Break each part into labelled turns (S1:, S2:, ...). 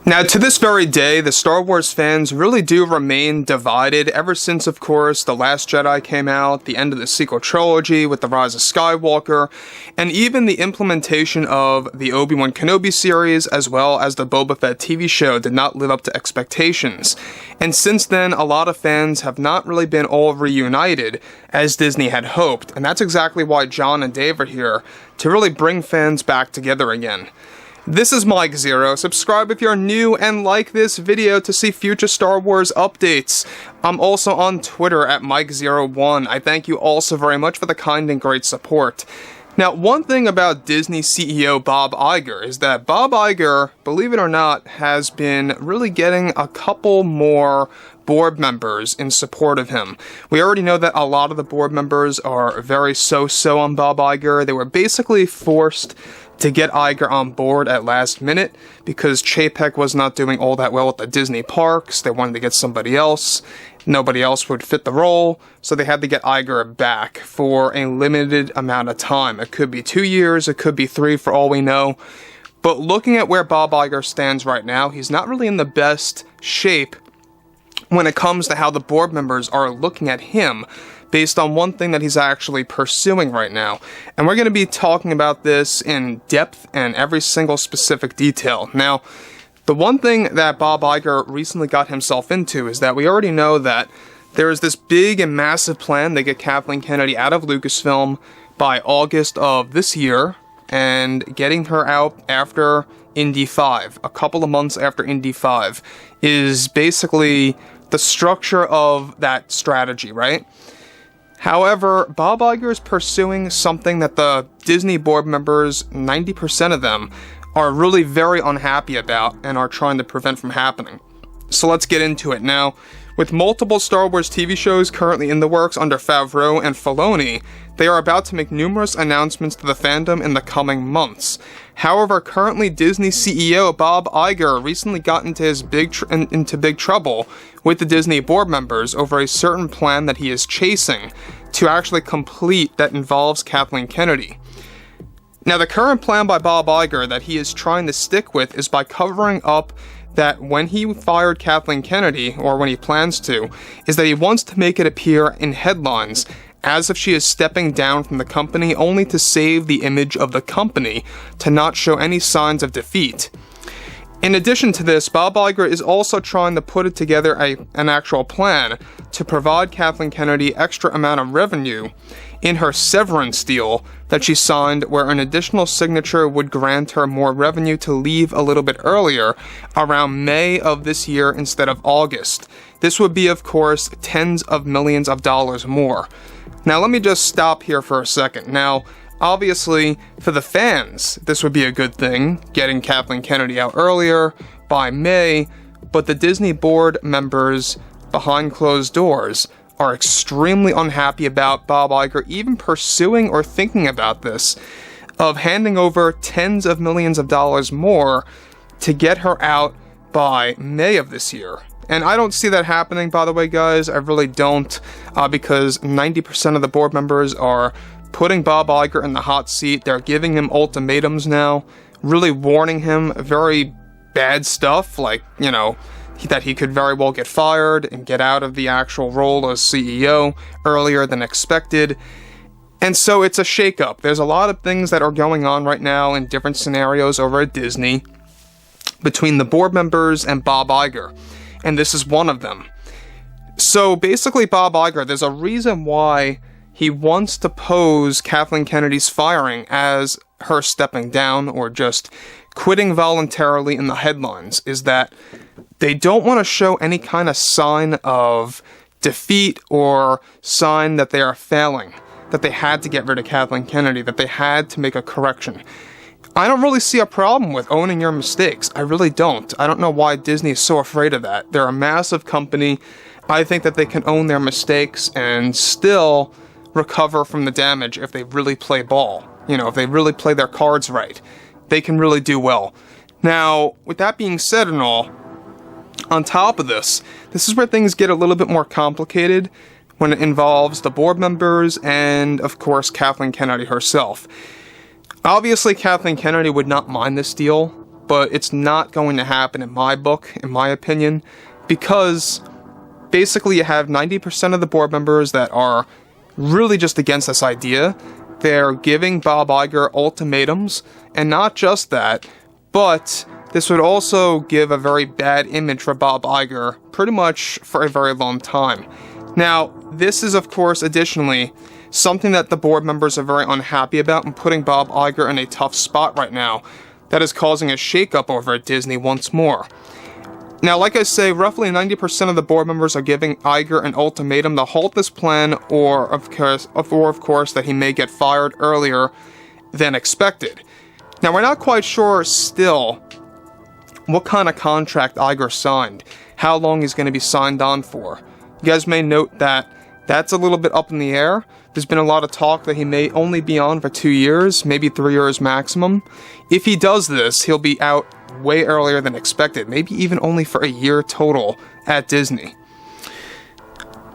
S1: Now, to this very day, the Star Wars fans really do remain divided ever since, of course, The Last Jedi came out, the end of the sequel trilogy with The Rise of Skywalker, and even the implementation of the Obi-Wan Kenobi series as well as the Boba Fett TV show did not live up to expectations. And since then, a lot of fans have not really been all reunited as Disney had hoped, and that's exactly why John and Dave are here, to really bring fans back together again. This is Mike Zero. Subscribe if you're new and like this video to see future Star Wars updates. I'm also on Twitter at Mike01. I thank you all so very much for the kind and great support. Now, one thing about Disney CEO Bob Iger is that Bob Iger, believe it or not, has been really getting a couple more board members in support of him. We already know that a lot of the board members are very so-so on Bob Iger. They were basically forced to get Iger on board at last minute because Chapek was not doing all that well at the Disney parks. They wanted to get somebody else. Nobody else would fit the role, so they had to get Iger back for a limited amount of time. It could be 2 years, it could be 3 for all we know. But looking at where Bob Iger stands right now, he's not really in the best shape when it comes to how the board members are looking at him based on one thing that he's actually pursuing right now. And we're going to be talking about this in depth and every single specific detail. Now, the one thing that Bob Iger recently got himself into is that we already know that there is this big and massive plan to get Kathleen Kennedy out of Lucasfilm by August of this year and getting her out after Indy 5, a couple of months after Indy 5, is basically the structure of that strategy, right? However, Bob Iger is pursuing something that the Disney board members, 90% of them, are really very unhappy about and are trying to prevent from happening. So let's get into it. Now, with multiple Star Wars TV shows currently in the works under Favreau and Filoni, they are about to make numerous announcements to the fandom in the coming months. However, currently Disney CEO Bob Iger recently got into big trouble with the Disney board members over a certain plan that he is chasing to actually complete that involves Kathleen Kennedy. Now, the current plan by Bob Iger that he is trying to stick with is by covering up that when he fired Kathleen Kennedy, or when he plans to, is that he wants to make it appear in headlines as if she is stepping down from the company only to save the image of the company, to not show any signs of defeat. In addition to this, Bob Iger is also trying to put together an actual plan to provide Kathleen Kennedy extra amount of revenue in her severance deal that she signed, where an additional signature would grant her more revenue to leave a little bit earlier, around May of this year instead of August. This would be, of course, tens of millions of dollars more. Now, let me just stop here for a second. Now, obviously, for the fans, this would be a good thing, getting Kathleen Kennedy out earlier by May, but the Disney board members behind closed doors are extremely unhappy about Bob Iger even pursuing or thinking about this, of handing over tens of millions of dollars more to get her out by May of this year. And I don't see that happening, by the way, guys. I really don't, because 90% of the board members are putting Bob Iger in the hot seat. They're giving him ultimatums now, really warning him very bad stuff, like, you know, that he could very well get fired and get out of the actual role as CEO earlier than expected. And so it's a shakeup. There's a lot of things that are going on right now in different scenarios over at Disney between the board members and Bob Iger. And this is one of them. So basically, Bob Iger, there's a reason why he wants to pose Kathleen Kennedy's firing as her stepping down or just quitting voluntarily in the headlines, is that they don't want to show any kind of sign of defeat or sign that they are failing, that they had to get rid of Kathleen Kennedy, that they had to make a correction. I don't really see a problem with owning your mistakes. I really don't. I don't know why Disney is so afraid of that. They're a massive company. I think that they can own their mistakes and still recover from the damage if they really play ball. You know, if they really play their cards right, they can really do well. Now, with that being said and all, on top of this is where things get a little bit more complicated when it involves the board members and, of course, Kathleen Kennedy herself. Obviously, Kathleen Kennedy would not mind this deal, but it's not going to happen in my book, in my opinion, because basically you have 90% of the board members that are really just against this idea. They're giving Bob Iger ultimatums, and not just that, but this would also give a very bad image for Bob Iger pretty much for a very long time. Now, this is of course additionally something that the board members are very unhappy about and putting Bob Iger in a tough spot right now that is causing a shakeup over at Disney once more. Now, like I say, roughly 90% of the board members are giving Iger an ultimatum to halt this plan, or of course that he may get fired earlier than expected. Now, we're not quite sure still what kind of contract Iger signed, how long he's going to be signed on for. You guys may note that that's a little bit up in the air. There's been a lot of talk that he may only be on for 2 years, maybe 3 years maximum. If he does this, he'll be out way earlier than expected, maybe even only for a year total at Disney.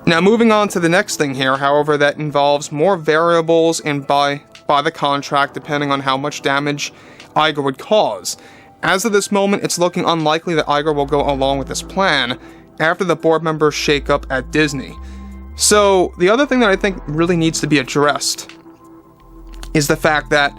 S1: Now, moving on to the next thing here, however, that involves more variables and by the contract, depending on how much damage Iger would cause. As of this moment, it's looking unlikely that Iger will go along with this plan after the board members shake up at Disney. So, the other thing that I think really needs to be addressed is the fact that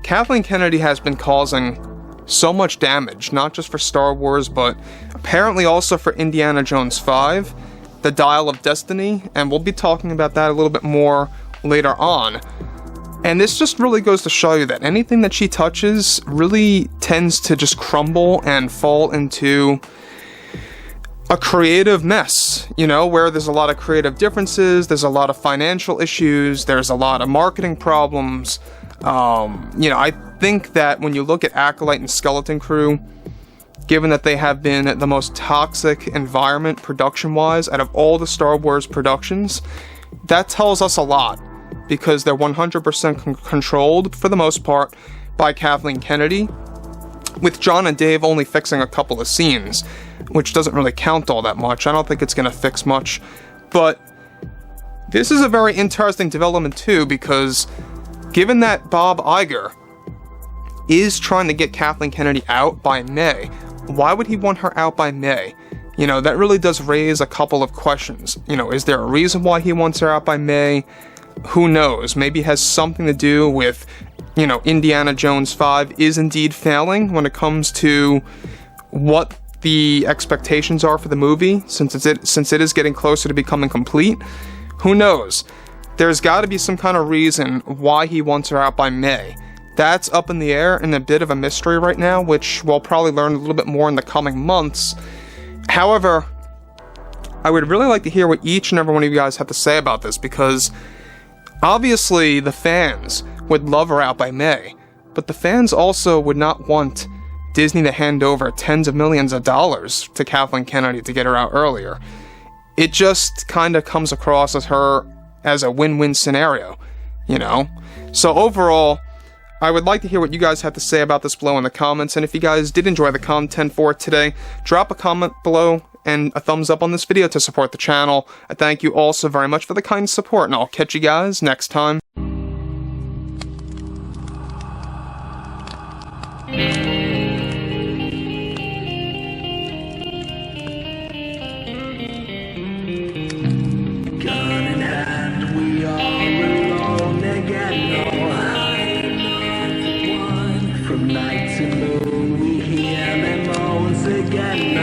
S1: Kathleen Kennedy has been causing so much damage, not just for Star Wars, but apparently also for Indiana Jones 5, The Dial of Destiny, and we'll be talking about that a little bit more later on. And this just really goes to show you that anything that she touches really tends to just crumble and fall into a creative mess, you know, where there's a lot of creative differences, there's a lot of financial issues, there's a lot of marketing problems. I think that when you look at Acolyte and Skeleton Crew, given that they have been the most toxic environment production-wise out of all the Star Wars productions, that tells us a lot, because they're 100% controlled, for the most part, by Kathleen Kennedy, with John and Dave only fixing a couple of scenes, which doesn't really count all that much. I don't think it's going to fix much, but this is a very interesting development too, because given that Bob Iger is trying to get Kathleen Kennedy out by May, why would he want her out by May? You know, that really does raise a couple of questions. You know, is there a reason why he wants her out by May? Who knows? Maybe it has something to do with, you know, Indiana Jones 5 is indeed failing when it comes to what the expectations are for the movie, since it is getting closer to becoming complete. Who knows? There's got to be some kind of reason why he wants her out by May. That's up in the air and a bit of a mystery right now, which we'll probably learn a little bit more in the coming months. However, I would really like to hear what each and every one of you guys have to say about this, because obviously the fans would love her out by May, but the fans also would not want Disney to hand over tens of millions of dollars to Kathleen Kennedy to get her out earlier. It just kind of comes across as her as a win-win scenario, you know? So overall, I would like to hear what you guys have to say about this below in the comments, and if you guys did enjoy the content for today, drop a comment below and a thumbs up on this video to support the channel. I thank you all so very much for the kind support, and I'll catch you guys next time.
S2: Night to moon, we hear them moans again.